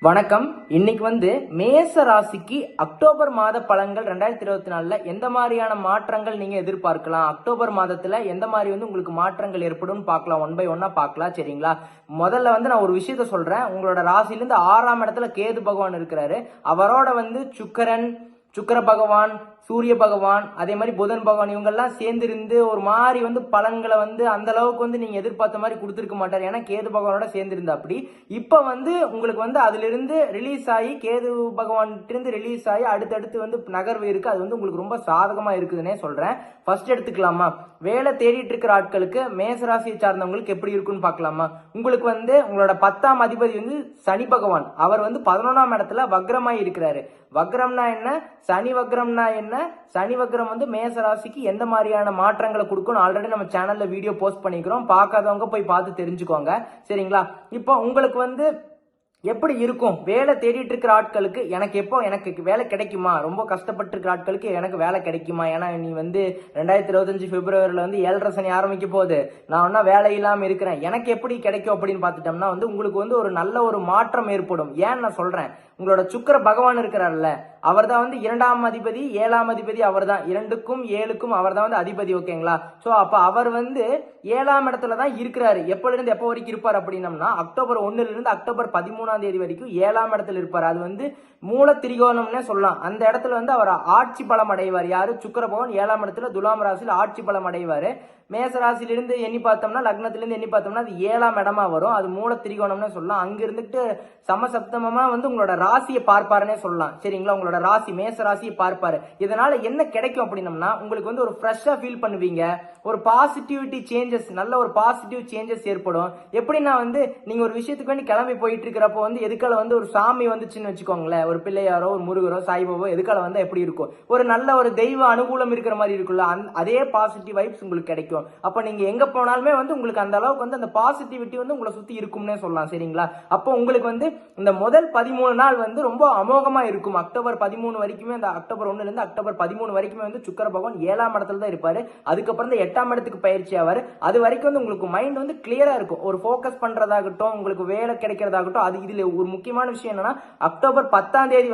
வணக்கம். இன்னைக்கு மேச ராசிக்கு அக்டோபர் மாத பலன்கள் 2024 எந்த மாதிரியான மாற்றங்கள் நீங்க எதிர்பார்க்கலாம், அக்டோபர் மாதத்துல எந்த மாதிரி உங்களுக்கு மாற்றங்கள் ஏற்படும் பார்க்கலாம். ஒன் பை ஒன்னா பார்க்கலாம். சரிங்களா? முதல்ல நான் ஒரு விஷயத்த சொல்றேன். உங்களோட ராசியிலிருந்து 6ஆம் இடத்துல கேது பகவான் இருக்கிறாரு. அவரோட சுக்கர பகவான், சூரிய பகவான், அதே மாதிரி புதன் பகவான், இவங்கெல்லாம் சேர்ந்திருந்து ஒரு மாதிரி பலன்களை அந்த அளவுக்கு நீங்க எதிர்பார்த்த மாதிரி கொடுத்துருக்க மாட்டார். ஏன்னா கேது பகவானோட சேர்ந்திருந்தா அப்படி. இப்ப உங்களுக்கு அதுல இருந்து ரிலீஸ் ஆகி, கேது பகவான் இருந்து ரிலீஸ் ஆகி அடுத்தடுத்து நகர்வு இருக்கு. அது உங்களுக்கு ரொம்ப சாதகமா இருக்குதுன்னே சொல்றேன். ஃபர்ஸ்ட் எடுத்துக்கலாமா? வேலை தேடிட்டு இருக்கிற ஆட்களுக்கு, மேசராசியை சார்ந்தவங்களுக்கு எப்படி இருக்குன்னு பார்க்கலாமா? உங்களுக்கு உங்களோட 10ஆம் அதிபதி சனி பகவான். அவர் 11ஆம் இடத்துல வக்ரமாய் இருக்கிறாரு. வக்ரம்னா என்ன, சனி வக்ரம்னா என்ன, சனி வக்ரம் மேச ராசிக்கு எந்த மாதிரியான மாற்றங்களை கொடுக்கும் ஆல்ரெடி நம்ம சேனல்ல வீடியோ போஸ்ட் பண்ணிக்கிறோம். பார்க்காதவங்க போய் பார்த்து தெரிஞ்சுக்கோங்க. சரிங்களா? இப்போ உங்களுக்கு எப்படி இருக்கும்? வேலை தேடிட்டு இருக்கிற ஆட்களுக்கு எனக்கு வேலை கிடைக்குமா, ரொம்ப கஷ்டப்பட்டு இருக்கிற ஆட்களுக்கு எனக்கு வேலை கிடைக்குமா? ஏன்னா நீ 2025 பிப்ரவரியில 7.5 சனி ஆரம்பிக்க போகுது. நான் வேலை இல்லாம இருக்கிறேன், எனக்கு எப்படி கிடைக்கும் அப்படின்னு பார்த்துட்டோம்னா உங்களுக்கு ஒரு நல்ல ஒரு மாற்றம் ஏற்படும். ஏன்னு நான் சொல்றேன். உங்களோட சுக்கிர பகவான் இருக்கிறார்ல, அவர் தான் 2ஆம் அதிபதி, 7ஆம் அதிபதி அவர் தான். 2க்கும் 7க்கும் அவர் தான் அதிபதி. ஓகேங்களா? சோ அப்ப அவர் 7ஆம் இடத்துல தான் இருக்கிறாரு. எப்பல இருந்து எப்ப வரைக்கும் இருப்பார் அப்படின்னம்னா, அக்டோபர் 1ல இருந்து அக்டோபர் 13ஆம் தேதி வரைக்கும் 7ஆம் இடத்துல இருப்பார். அது மூல திரிகோணம்னே சொல்லலாம். அந்த இடத்துல அவர் ஆட்சி பலம் அடைவார். யாரு? சுக்கிர பகவான் 7ஆம் இடத்துல துலாம் ராசியில் ஆட்சி பலம் அடைவாரு. மேச ராசியிலிருந்து எண்ணி பார்த்தோம்னா, லக்னத்திலிருந்து எண்ணி பார்த்தோம்னா அது 7ஆம் இடமா வரும். அது மூல திரிகோணம்னு சொல்லலாம். அங்க இருந்துட்டு சமசப்தமமா உங்களோட ராசியை பார்ப்பாருன்னே சொல்லலாம். சரிங்களா? உங்களோட ராசி, மேச ராசியை பார்ப்பாரு. இதனால என்ன கிடைக்கும் அப்படின்னம்னா, உங்களுக்கு ஒரு ஃப்ரெஷ்ஷா ஃபீல் பண்ணுவீங்க. ஒரு பாசிட்டிவிட்டி சேஞ்சஸ், நல்ல ஒரு பாசிட்டிவ் சேஞ்சஸ் ஏற்படும். எப்படின்னா நீங்க ஒரு விஷயத்துக்கு வேண்டி கிளம்பி போயிட்டு இருக்கிறப்போ எதுக்கால ஒரு சாமி வந்துச்சுன்னு வச்சுக்கோங்களேன், ஒரு பிள்ளையாரோ, ஒரு முருகரோ, சாய்பாபோ எதுக்கால எப்படி இருக்கும், ஒரு நல்ல ஒரு தெய்வ அனுகூலம் இருக்கிற மாதிரி இருக்குல்ல, அதே பாசிட்டிவ் வைப்ஸ் உங்களுக்கு கிடைக்கும். அப்ப நீங்க எங்க போனாலுமே உங்களுக்கு அந்த அளவுக்கு அந்த பாசிட்டிவிட்டி உங்களை சுத்தி இருக்கும்னே சொல்லலாம். சரிங்களா? அப்போ உங்களுக்கு இந்த முதல் 13 நாள் ரொம்ப அமோகமா இருக்கும். அக்டோபர் 13 வரைக்குமே, அந்த அக்டோபர் 1ல இருந்து அக்டோபர் 13 வரைக்குமே சுக்கிர பகவான் 7ஆம் இடத்துல தான் இருப்பாரு. அதுக்கப்புறம் 8ஆம் இடத்துக்கு பயிற்சி ஆவாரு. அது வரைக்கும் உங்களுக்கு மைண்ட் கிளியரா இருக்கும். ஒரு போக்கஸ் பண்றதாகட்டும், உங்களுக்கு வேலை கிடைக்கிறதாகட்டும். அது இதுல ஒரு முக்கியமான விஷயம் என்னன்னா, அக்டோபர் 10ஆம் தேதி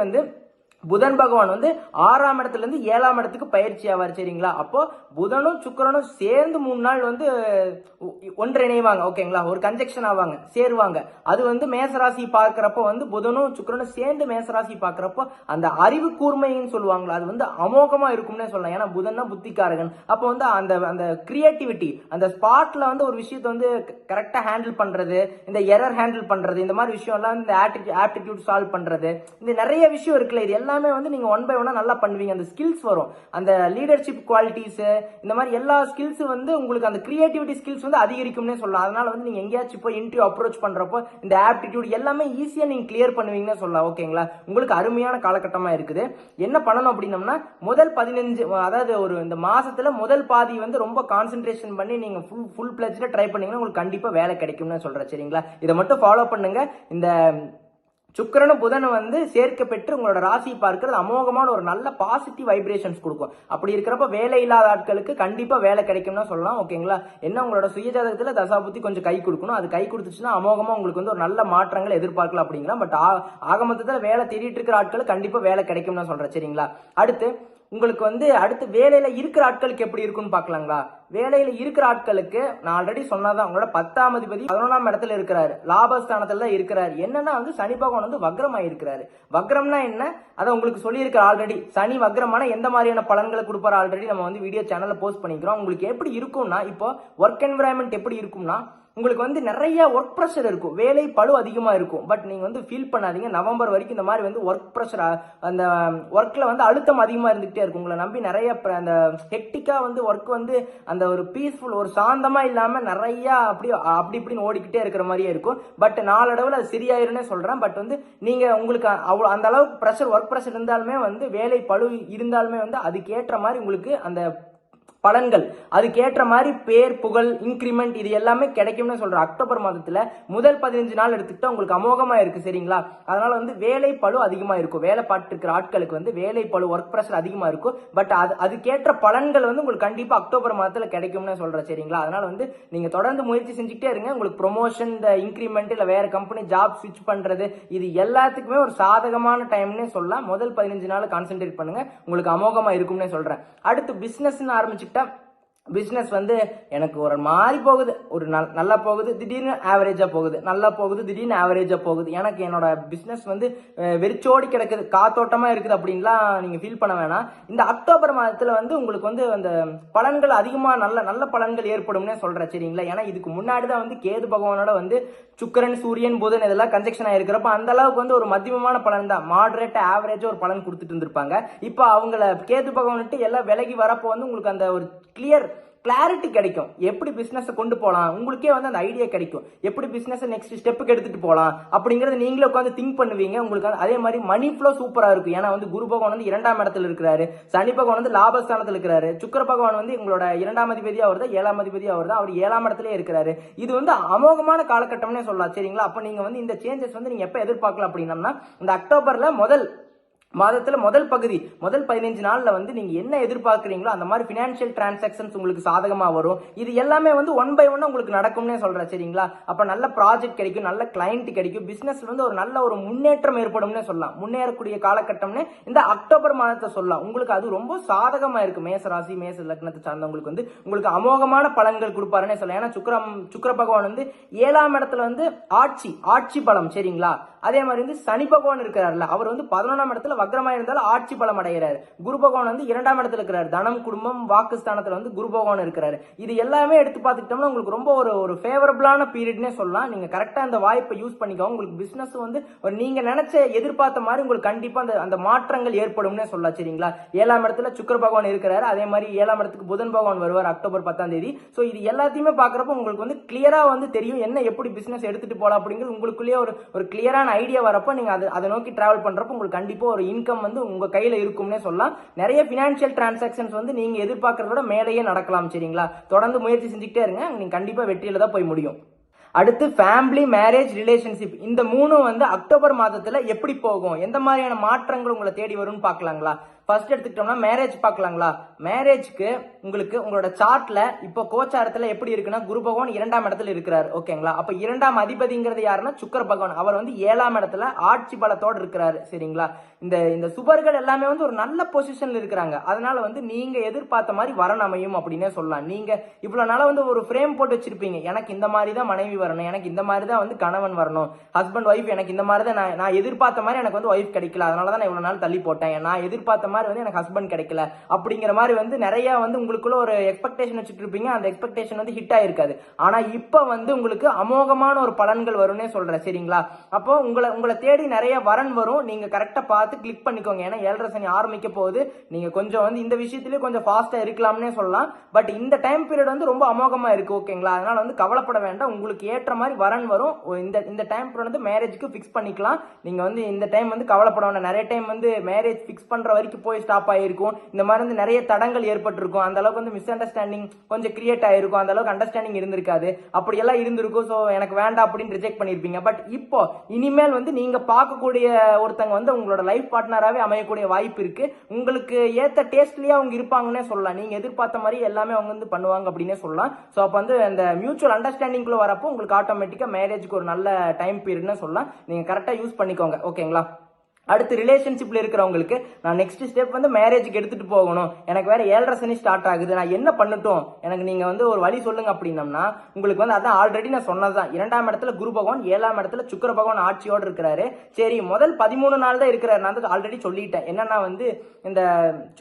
புதன் பகவான் 6ஆம் இடத்துல இருந்து 7ஆம் இடத்துக்கு பயிற்சி ஆவார். சரிங்களா? அப்போ புதனும் சுக்கிரனும் சேர்ந்து 3 நாள் ஒன்றிணைவாங்க. ஓகேங்களா? ஒரு கன்ஜெக்ஷன் ஆவாங்க, சேருவாங்க. அது மேசராசி பார்க்கிறப்போ புதனும் சுக்கிரனும் சேர்ந்து மேசராசி பார்க்கிறப்போ அந்த அறிவு கூர்மைன்னு சொல்லுவாங்களா, அது அமோகமா இருக்கும்னே சொல்லலாம். ஏன்னா புதன் தான் புத்திகாரகன். அப்போ அந்த கிரியேட்டிவிட்டி, அந்த ஸ்பாட்ல ஒரு விஷயத்தை கரெக்டா ஹேண்டில் பண்றது, இந்த எரர் ஹேண்டில் பண்றது, இந்த மாதிரி விஷயம் எல்லாம், இந்த ஆப்டிடியூட் சால்வ் பண்றது, இந்த நிறைய விஷயம் இருக்குல்ல, இது எல்லாமே நீங்க ஒன் பை ஒன்னா நல்லா பண்ணுவீங்க. அந்த ஸ்கில்ஸ் வரும், அந்த லீடர்ஷிப் குவாலிட்டிஸ், இந்த மாதிரி எல்லா ஸ்கில்ஸ் உங்களுக்கு அந்த கிரியேட்டிவிட்டி ஸ்கில்ஸ் அதிகரிக்கும்னே சொல்லலாம். அதனால நீங்க எங்கேயாச்சும் போய் இன்டர்வியூ அப்ரோச் பண்றப்போ இந்த ஆப்டிடியூட் எல்லாமே ஈஸியா நீங்க கிளியர் பண்ணுவீங்கன்னு சொல்லலாம். ஓகேங்களா? உங்களுக்கு அருமையான காலகட்டமா இருக்குது. என்ன பண்ணணும் அப்படின்னம்னா, முதல் 15, அதாவது இந்த மாசத்துல முதல் பாதி ரொம்ப கான்சென்ட்ரேஷன் பண்ணி நீங்க ஃபுல் பிளட்ஜ்ல ட்ரை பண்ணீங்கன்னா உங்களுக்கு கண்டிப்பா வேலை கிடைக்கும்னு சொல்றேன். சரிங்களா? இதை மட்டும் ஃபாலோ பண்ணுங்க. இந்த சுக்கிரனும் புதனும் சேர்க்க பெற்று உங்களோட ராசியை பார்க்கிறது அமோகமான ஒரு நல்ல பாசிட்டிவ் வைப்ரேஷன்ஸ் கொடுக்கும். அப்படி இருக்கிறப்ப வேலை இல்லாத ஆட்களுக்கு கண்டிப்பா வேலை கிடைக்கும்னு சொல்லலாம். ஓகேங்களா? என்ன உங்களோட சுயஜாதகத்துல தசாபுத்தி கொஞ்சம் கை கொடுக்கணும். அது கை கொடுத்துச்சுன்னா அமோகமா உங்களுக்கு ஒரு நல்ல மாற்றங்கள் எதிர்பார்க்கலாம் அப்படிங்கிறோம். பட் ஆகமொத்தத்துல வேலை தேடிட்டு இருக்கிற ஆட்களுக்கு கண்டிப்பா வேலை கிடைக்கும்னு சொல்றேன். சரிங்களா? அடுத்து உங்களுக்கு அடுத்து வேலையில இருக்கிற ஆட்களுக்கு எப்படி இருக்குன்னு பாக்கலாங்களா? வேலையில இருக்கிற ஆட்களுக்கு நான் ஆல்ரெடி சொன்னதான், உங்களோட 10ஆம் அதிபதி 11ஆம் இடத்துல இருக்கிறாரு, லாபஸ்தானத்துல தான் இருக்கிறாரு. என்னன்னா சனி பகவான் வக்ரமா இருக்கிறாரு. வக்ரம்னா என்ன, அதை உங்களுக்கு சொல்லியிருக்க ஆல்ரெடி. சனி வக்ரமான எந்த மாதிரியான பலன்களை கொடுப்பாரு ஆல்ரெடி நம்ம வீடியோ சேனல்ல போஸ்ட் பண்ணிக்கிறோம். உங்களுக்கு எப்படி இருக்கும்னா, இப்போ ஒர்க் என்விரான்மெண்ட் எப்படி இருக்கும்னா, உங்களுக்கு நிறைய ஒர்க் ப்ரெஷர் இருக்கும், வேலை பளு அதிகமா இருக்கும். பட் நீங்க ஃபீல் பண்ணாதீங்க. நவம்பர் வரைக்கும் இந்த மாதிரி ஒர்க் ப்ரெஷர், அந்த ஒர்க்ல அழுத்தம் அதிகமா இருந்துகிட்டே இருக்கும். உங்களை நம்பி நிறைய அந்த ஹெக்டிக்கா ஒர்க் அந்த ஒரு பீஸ்ஃபுல், ஒரு சாந்தமா இல்லாம நிறைய அப்படி இப்படின்னு ஓடிக்கிட்டே இருக்கிற மாதிரியே இருக்கும். பட் நாளடைவில் அது சரியாயிருன்னே சொல்றேன். பட் நீங்க உங்களுக்கு அவ்வளவு அந்த அளவுக்கு ஒர்க் ப்ரெஷர் இருந்தாலுமே வேலை பளு இருந்தாலுமே அதுக்கேற்ற மாதிரி உங்களுக்கு அந்த பலன்கள் அதுக்கேற்ற மாதிரி பேர் புகழ் இன்கிரிமெண்ட் இது எல்லாமே கிடைக்கும்னு சொல்றேன். அக்டோபர் மாதத்துல முதல் 15 நாள் எடுத்துக்கிட்டா உங்களுக்கு அமோகமா இருக்கு சரிங்களா. அதனால வந்து வேலை பளு அதிகமா இருக்கும். வேலை பார்த்து இருக்கிற ஆட்களுக்கு வந்து வேலை பளு ஒர்க் பிரஷர் அதிகமா இருக்கும். பட் அதுக்கேற்ற பலன்கள் வந்து உங்களுக்கு கண்டிப்பா அக்டோபர் மாதத்துல கிடைக்கும்னு சொல்றேன் சரிங்களா. அதனால வந்து நீங்க தொடர்ந்து முயற்சி செஞ்சுக்கிட்டே இருங்க. உங்களுக்கு ப்ரொமோஷன் இந்த இன்கிரிமெண்ட் இல்ல வேற கம்பெனி ஜாப் ஸ்விட்ச் பண்றது இது எல்லாத்துக்குமே ஒரு சாதகமான டைம்னே சொல்லலாம். முதல் 15 நாள் கான்சென்ட்ரேட் பண்ணுங்க, உங்களுக்கு அமோகமா இருக்கும்னே சொல்றேன். அடுத்து பிசினஸ் ஆரம்பிச்சுக்கிட்டா பிசினஸ் வந்து எனக்கு ஒரு மாதிரி போகுது, ஒரு நல்லா போகுது, திடீர்னு ஆவரேஜா போகுது, நல்லா போகுது, திடீர்னு ஆவரேஜா போகுது, எனக்கு என்னோட பிசினஸ் வந்து வெறிச்சோடி கிடக்குது, காத்தோட்டமா இருக்குது அப்படின்லாம் நீங்க ஃபீல் பண்ண வேணாம். இந்த அக்டோபர் மாதத்துல வந்து உங்களுக்கு வந்து அந்த பலன்கள் அதிகமா நல்ல நல்ல பலன்கள் ஏற்படும்னே சொல்றேன் சரிங்களா. ஏன்னா இதுக்கு முன்னாடிதான் வந்து கேது பகவானோட வந்து சுக்கரன் சூரியன் புதன் இதெல்லாம் கன்ஜெக்ஷன் ஆயிருக்கிறப்ப அந்த அளவுக்கு வந்து ஒரு மத்தியமமான பலன் தான், மாடரேட் ஆவரேஜா ஒரு பலன் கொடுத்துட்டு இருந்திருப்பாங்க. இப்போ அவங்கள கேது பகவான் எல்லாம் விலகி வரப்போ வந்து உங்களுக்கு அந்த ஒரு கிளாரிட்டி கிடைக்கும். எப்படி பிசினஸ் கொண்டு போகலாம் உங்களுக்கே வந்து அந்த ஐடியா கிடைக்கும். எப்படி பிசினஸ் நெக்ஸ்ட் ஸ்டெப்புக்கு எடுத்துட்டு போகலாம் அப்படிங்கறது நீங்களே உட்காந்து திங்க் பண்ணுவீங்க. உங்களுக்கு அதே மாதிரி மணி ஃப்ளோ சூப்பரா இருக்கும். ஏன்னா வந்து குரு பகவான் வந்து 2ஆம் இடத்துல இருக்கிறாரு, சனி பகவான் வந்து லாபஸ்தானத்தில் இருக்கிறாரு, சுக்கிர பகவான் வந்து உங்களோட 2ஆம் அதிபதியா வருதா 7ஆம் அதிபதியா வருதா, அவர் 7ஆம் இடத்துல இருக்கிறாரு. இது வந்து அமோகமான காலகட்டம்னே சொல்லலாம் சரிங்களா. அப்ப நீங்க வந்து இந்த சேஞ்சஸ் வந்து நீங்க எப்ப எதிர்பார்க்கலாம் அப்படின்னா இந்த அக்டோபர்ல முதல் மாதத்துல முதல் பகுதி முதல் 15 நாள்ல வந்து நீங்க என்ன எதிர்பார்க்கறீங்களோ அந்த மாதிரி பினான்சியல் டிரான்சாக்சன்ஸ் உங்களுக்கு சாதகமா வரும். இது எல்லாமே வந்து ஒன் பை ஒன் உங்களுக்கு நடக்கும்னே சொல்றேன் சரிங்களா. அப்ப நல்ல ப்ராஜெக்ட் கிடைக்கும், நல்ல கிளைண்ட் கிடைக்கும், பிசினஸ்ல வந்து ஒரு நல்ல ஒரு முன்னேற்றம் ஏற்படும்னே சொல்லலாம். முன்னேறக்கூடிய காலகட்டம்னு இந்த அக்டோபர் மாதத்தை சொல்லலாம். உங்களுக்கு அது ரொம்ப சாதகமா இருக்கு. மேச ராசி மேச லக்னத்தை சார்ந்தவங்களுக்கு வந்து உங்களுக்கு அமோகமான பலன்கள் கொடுப்பாருன்னே சொல்லலாம். ஏன்னா சுக்கிர பகவான் வந்து 7ஆம் இடத்துல வந்து ஆட்சி பலம் சரிங்களா. அதே மாதிரி வந்து சனி பகவான் இருக்கிறார்ல, அவர் வந்து 11ஆம் இடத்துல வக்ரமா இருந்தாலும் ஆட்சி பலம் அடைகிறாரு. குரு பகவான் வந்து 2ஆம் இடத்துல இருக்கிறார், தனம் குடும்பம் வாக்குஸ்தானத்துல வந்து குரு பகவான் இருக்கிறாரு. இது எல்லாமே எடுத்து பார்த்துக்கிட்டோம்னா உங்களுக்கு ரொம்ப ஒரு ஃபேவரபிளான பீரியட்னே சொல்லலாம். நீங்க கரெக்டா அந்த வாய்ப்பை யூஸ் பண்ணிக்கோங்க. உங்களுக்கு பிசினஸ் வந்து நீங்க நினைச்ச எதிர்பார்த்த மாதிரி உங்களுக்கு கண்டிப்பா அந்த மாற்றங்கள் ஏற்படும்னே சொல்லலாம் சரிங்களா. 7ஆம் இடத்துல சுக்கிர பகவான் இருக்கிறாரு, அதே மாதிரி 7ஆம் இடத்துக்கு புதன் பகவான் வருவார் அக்டோபர் 10ஆம் தேதி. சோ இது எல்லாத்தையுமே பாக்குறப்ப உங்களுக்கு வந்து கிளியரா வந்து தெரியும் என்ன எப்படி பிசினஸ் எடுத்துட்டு போலாம் அப்படிங்கிறது உங்களுக்குள்ளேயே ஒரு கிளியரான ஐடியா வரப்போ நீங்க அதை நோக்கி டிராவல் பண்றப்போ உங்களுக்கு கண்டிப்பா ஒரு இன்கம் வந்து உங்க கையில இருக்கும்னே சொல்லலாம். நிறைய பினான்சியல் டிரான்சாக்சன்ஸ் வந்து நீங்க எதிர்பார்க்கறதோட மேலேயே நடக்கலாம் சரிங்களா. தொடர்ந்து முயற்சி செஞ்சுக்கிட்டே இருங்க, நீங்க கண்டிப்பா வெற்றியில தான் போய் முடியும். அடுத்து ஃபேமிலி மேரேஜ் ரிலேஷன்ஷிப் இந்த மூணும் வந்து அக்டோபர் மாதத்துல எப்படி போகும், எந்த மாதிரியான மாற்றங்கள் உங்களை தேடி வரும்னு பாக்கலாங்களா. ஃபர்ஸ்ட் எடுத்துக்கிட்டோம்னா மேரேஜ் பார்க்கலாங்களா. மேரேஜ்க்கு உங்களுக்கு உங்களோட சார்ட்ல இப்போ கோச்சாரத்துல எப்படி இருக்குன்னா குரு பகவான் 2ஆம் இடத்துல இருக்கிறார் ஓகேங்களா. அப்ப 2ஆம் அதிபதிங்கிறது யாருன்னா சுக்கிர பகவான், அவர் வந்து 7ஆம் இடத்துல ஆட்சி பலத்தோடு இருக்கிறாரு சரிங்களா. இந்த சுபர்கள் எல்லாமே வந்து ஒரு நல்ல பொசிஷன்ல இருக்கிறாங்க. அதனால வந்து நீங்க எதிர்பார்த்த மாதிரி வரன் அமையும் அப்படின்னே சொல்லலாம். நீங்க இவ்வளவு நாள வந்து ஒரு ஃப்ரேம் போட்டு வச்சிருப்பீங்க, எனக்கு இந்த மாதிரி தான் மனைவி வரணும், எனக்கு இந்த மாதிரி தான் வந்து கணவன் வரணும், ஹஸ்பண்ட் ஒய்ஃப் எனக்கு இந்த மாதிரி தான், நான் எதிர்பார்த்த மாதிரி எனக்கு வந்து ஒய்ஃப் கிடைக்கல, அதனாலதான் நான் இவ்வளவு நாள் தள்ளி போட்டேன், நான் எதிர்பார்த்த மாதிரி வந்து எனக்கு ஹஸ்பண்ட் கிடைக்கல அப்படிங்கிற மாதிரி வந்து நிறைய வந்து உங்களுக்குள்ள ஒரு எக்ஸ்பெக்டேஷன் வச்சுட்டு இருப்பீங்க. அந்த எக்ஸ்பெக்டேஷன் வந்து ஹிட் ஆயிருக்காது. ஆனா இப்ப வந்து உங்களுக்கு அமோகமான ஒரு பலன்கள் வரும்னே சொல்றேன் சரிங்களா. அப்போ உங்களை தேடி நிறைய வரன் வரும். நீங்க கரெக்டா பார்த்து கிளிக் பண்ணிக்கோங்க. ஏன்னா 7.5 சனி ஆரம்பிக்க போகுது. நீங்க கொஞ்சம் வந்து இந்த விஷயத்திலேயே கொஞ்சம் ஃபாஸ்டா இருக்கலாம்னே சொல்லலாம். பட் இந்த டைம் பீரியட் வந்து ரொம்ப அமோகமா இருக்கு ஓகேங்களா. அதனால வந்து கவலைப்பட வேண்டாம், உங்களுக்கு ஏற்ற மாதிரி வரன் வரும். இந்த டைம் பீரியட் வந்து மேரேஜ்க்கு ஃபிக்ஸ் பண்ணிக்கலாம். நீங்க வந்து இந்த டைம் வந்து கவலைப்பட வேண்டாம். நிறைய டைம் வந்து மேரேஜ் ஃபிக்ஸ் பண்ற வரைக்கும் போய் ஸ்டாப் ஆயிருக்கும். இந்த மாதிரி வந்து நிறைய தடங்கள் ஏற்பட்டிருக்கும். அந்த அளவுக்கு வந்து மிஸ் அண்டர்ஸ்டாண்டிங் கொஞ்சம் கிரியேட் ஆயிருக்கும். அந்த அளவுக்கு அண்டர்ஸ்டாண்டிங் இருந்திருக்காது. அப்படி எல்லாம் இருந்திருக்கும். சோ எனக்கு வேண்டாம் அப்படின்னு ரிஜெக்ட் பண்ணிருப்பீங்க. பட் இப்போ இனிமேல் வந்து நீங்க பார்க்கக்கூடிய ஒருத்தங்க வந்து உங்களோட லைஃப் பார்ட்னராகவே அமையக்கூடிய வாய்ப்பு இருக்கு. உங்களுக்கு ஏத்த டேஸ்ட்லயே அவங்க இருப்பாங்கன்னே சொல்லலாம். நீங்க எதிர்பார்த்த மாதிரி எல்லாமே அவங்க வந்து பண்ணுவாங்க அப்படின்னே சொல்லலாம். சோ அப்ப வந்து அந்த மியூச்சுவல் அண்டர்ஸ்டாண்டிங்குள்ள வரப்போ உங்களுக்கு ஆட்டோமேட்டிக்கா மேரேஜ்க்கு ஒரு நல்ல டைம் பீரியட்னு சொல்லலாம். நீங்க கரெக்டா யூஸ் பண்ணிக்கோங்க ஓகேங்களா. அடுத்து ரிலேஷன்ஷிப்ல இருக்கிறவங்களுக்கு நான் நெக்ஸ்ட் ஸ்டெப் வந்து மேரேஜுக்கு எடுத்துட்டு போகணும், எனக்கு வேற 7.5 சனி ஸ்டார்ட் ஆகுது, நான் என்ன பண்ணட்டும், எனக்கு நீங்க வந்து ஒரு வழி சொல்லுங்க அப்படின்னம்னா உங்களுக்கு வந்து அதான் ஆல்ரெடி நான் சொன்னதுதான். 2ஆம் இடத்துல குரு பகவான், 7ஆம் இடத்துல சுக்கிர பகவான் ஆட்சியோடு இருக்கிறாரு. சரி முதல் 13 நாள் தான் இருக்கிறாரு. நான் வந்து ஆல்ரெடி சொல்லிட்டேன் என்னன்னா வந்து இந்த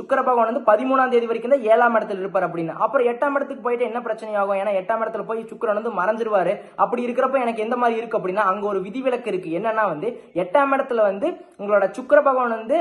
சுக்கிர பகவான் வந்து 13ஆம் தேதி வரைக்கும் தான் 7ஆம் இடத்துல இருப்பார் அப்படின்னு. அப்புறம் 8ஆம் இடத்துக்கு போயிட்டு என்ன பிரச்சனை ஆகும், ஏன்னா 8ஆம் இடத்துல போய் சுக்கிரன் வந்து மறைஞ்சிருவாரு. அப்படி இருக்கிறப்ப எனக்கு எந்த மாதிரி இருக்கு அப்படின்னா அங்க ஒரு விதிவிலக்கு இருக்கு. என்னன்னா வந்து 8ஆம் இடத்துல வந்து உங்களோட உங்களோட சுக்கிர பகவான் வந்து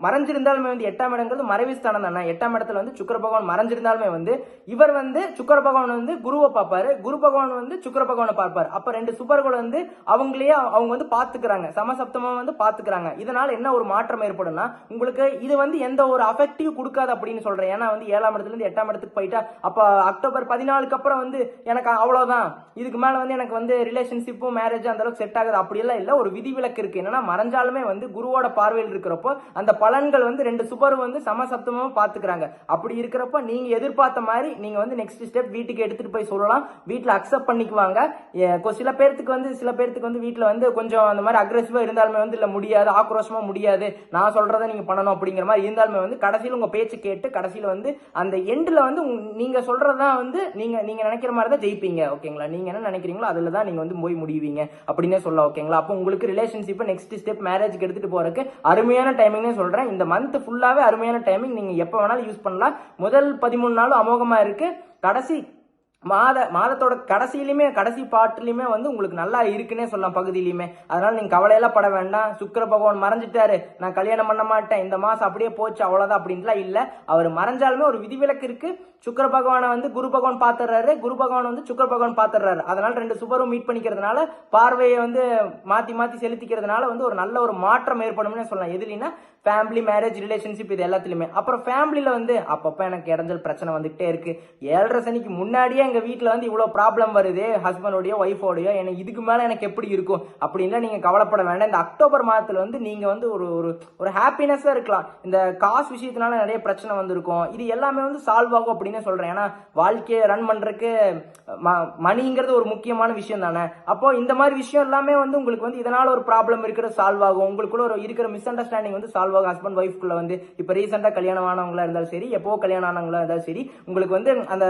மறைஞ்சிருந்தாலுமே வந்து 8ஆம் இடங்கிறது மறைவு ஸ்தானம் தானே. 8ஆம் இடத்துல வந்து சுக்கிர பகவான் மறைஞ்சிருந்தாலுமே வந்து இவர் வந்து சுக்கிர பகவான் வந்து குருவை பார்ப்பாரு, குரு பகவான் வந்து சுக்கிர பகவானை பார்ப்பாரு. அப்ப 2 சுபர்கள் வந்து அவங்களையே அவங்க வந்து பாத்துக்கிறாங்க, சமசப்தமா வந்து பாத்துக்கிறாங்க. இதனால என்ன ஒரு மாற்றம் ஏற்படும்னா உங்களுக்கு இது வந்து எந்த ஒரு அஃபெக்டிவ் கொடுக்காது அப்படின்னு சொல்றேன். ஏன்னா வந்து 7ஆம் இடத்துல இருந்து 8ஆம் இடத்துக்கு போயிட்டா அப்ப அக்டோபர் 14க்கு அப்புறம் வந்து எனக்கு அவ்வளவுதான், இதுக்கு மேல வந்து எனக்கு வந்து ரிலேஷன்ஷிப்பும் மேரேஜ் அந்த அளவுக்கு செட் ஆகுது அப்படி எல்லாம் இல்ல. ஒரு விதிவிலக்கு இருக்கு. என்னன்னா மறைஞ்சாலுமே வந்து குருவோட பார்வையில் இருக்கிறப்போ அந்த பலன்கள் வந்து 2 சுபரும் வந்து சமசப்தமா பாத்துக்கிறாங்க. அப்படி இருக்கிறப்ப நீங்க எதிர்பார்த்த மாதிரி நீங்க வந்து நெக்ஸ்ட் ஸ்டெப் வீட்டுக்கு எடுத்துட்டு போய் சொல்லலாம். வீட்டுல அக்செப்ட் பண்ணிக்குவாங்க. சில பேர்த்துக்கு வந்து வீட்டுல வந்து கொஞ்சம் அந்த மாதிரி அக்ரெசிவா இருந்தாலுமே வந்து இல்ல முடியாது, ஆக்ரோஷமா முடியாது, நான் சொல்றதை நீங்க பண்ணணும் அப்படிங்கிற மாதிரி இருந்தாலுமே வந்து கடைசியில் உங்க பேச்சு கேட்டு கடைசியில வந்து அந்த எண்ட்ல வந்து நீங்க சொல்றதுதான் வந்து நீங்க நினைக்கிற மாதிரி தான் ஜெயிப்பீங்க. ஓகேங்களா? நீங்க என்ன நினைக்கிறீங்களோ அதுல தான் நீங்க வந்து போய் முடிவீங்க அப்படின்னே சொல்லலாம். ஓகேங்களா? அப்போ உங்களுக்கு ரிலேஷன்ஷிப் நெக்ஸ்ட் ஸ்டெப் மேரேஜ்க்கு எடுத்துட்டு போறதுக்கு அருமையான டைமிங்னே சொல்றேன். இந்த மந்த் ஃபுல்லாவே அருமையான டைமிங். நீங்க எப்ப வேணாலும் யூஸ் பண்ணலாம். முதல் 13 நாளும் அமோகமா இருக்கு. கடைசி மாதத்தோட கடைசியிலுமே கடைசி பாட்டுலயுமே வந்து உங்களுக்கு நல்லா இருக்குன்னே சொல்லலாம் பகுதியிலுமே. அதனால நீங்க கவலையெல்லாம் பட வேண்டாம். சுக்கிர பகவான் மறைஞ்சிட்டாரு, நான் கல்யாணம் பண்ண மாட்டேன், இந்த மாசம் அப்படியே போச்சு அவ்வளவுதான் அப்படின்லாம் இல்ல. அவர் மறைஞ்சாலுமே ஒரு விதிவிலக்கு இருக்கு. சுக்கிர பகவானை வந்து குரு பகவான் பாத்துறாரு, குரு பகவான் வந்து சுக்கிர பகவான் பாத்துறாரு. அதனால 2 சுபரும் மீட் பண்ணிக்கிறதுனால பார்வையை வந்து மாத்தி மாத்தி செலுத்திக்கிறதுனால வந்து ஒரு நல்ல ஒரு மாற்றம் ஏற்படும்னு சொல்லலாம். எதுலன்னா ஃபேமிலி, மேரேஜ், ரிலேஷன்ஷிப் இது எல்லாத்துலயுமே. அப்புறம் ஃபேமிலியில வந்து அப்பப்ப எனக்கு இடைஞ்சல் பிரச்சனை வந்துகிட்டே இருக்கு. 7:30 சனிக்கு முன்னாடியே எங்க வீட்டுல வந்து இவ்வளவு ப்ராப்ளம் வருது, ஹஸ்பண்டோடய ஒய்ஃபோடய, எனக்கு இதுக்கு மேல எனக்கு எப்படி இருக்கும் அப்படின்னா நீங்க கவலைப்பட வேண்டாம். இந்த அக்டோபர் மாதத்துல வந்து நீங்க வந்து ஒரு ஹாப்பினஸா இருக்கலாம். இந்த காசு விஷயத்தினால நிறைய பிரச்சனை வந்திருக்கும், இது எல்லாமே வந்து சால்வ் ஆகும் அப்படின்னு சொல்றேன். ஏன்னா வாழ்க்கையை ரன் பண்றதுக்கு மணிங்கிறது ஒரு முக்கியமான விஷயம் தானே. அப்போ இந்த மாதிரி விஷயம் எல்லாமே வந்து உங்களுக்கு வந்து இதனால ஒரு ப்ராப்ளம் இருக்கிறது சால்வ் ஆகும். உங்களுக்குள்ள ஒரு இருக்கிற மிஸ் அண்டர்ஸ்டாண்டிங் வந்து சால்வ் ஆகும். ஹஸ்பண்ட் ஒய்ஃப்குள்ள வந்து இப்ப ரீசெண்டா கல்யாணம் ஆனவங்களா இருந்தாலும் சரி, எப்போ கல்யாணம் ஆனவங்களா இருந்தாலும் சரி, உங்களுக்கு வந்து அந்த